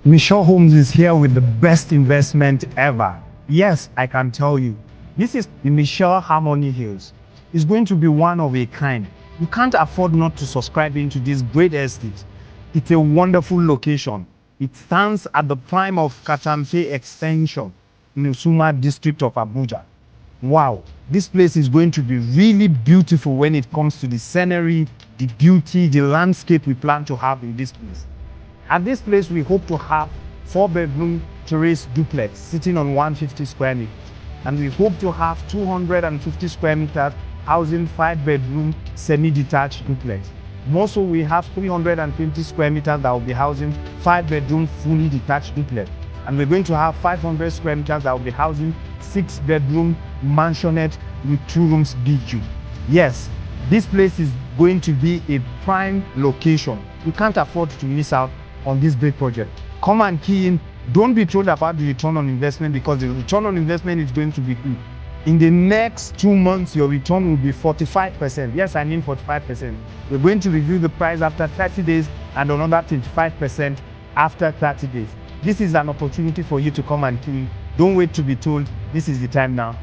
Mshel Homes is here with the best investment ever. Yes, I can tell you. This is the Mshel Harmony Hills. It's going to be one of a kind. You can't afford not to subscribe into this great estate. It's a wonderful location. It stands at the prime of Katampe Extension in the Suma district of Abuja. Wow, this place is going to be really beautiful when it comes to the scenery, the beauty, the landscape we plan to have in this place. At this place, we hope to have 4-bedroom terrace duplex sitting on 150 square meters. And we hope to have 250 square meters housing 5-bedroom semi-detached duplex. Also, we have 320 square meters that will be housing 5-bedroom fully detached duplex. And we're going to have 500 square meters that will be housing 6-bedroom mansionette with 2 rooms BQ. Yes, this place is going to be a prime location. You can't afford to miss out on this great project. Come and key in. Don't be told about the return on investment, because the return on investment is going to be good. In the next 2 months, your return will be 45%. Yes, I mean 45%. We're going to review the price after 30 days and another 25% after 30 days. This is an opportunity for you to come and key in. Don't wait to be told. This is the time now.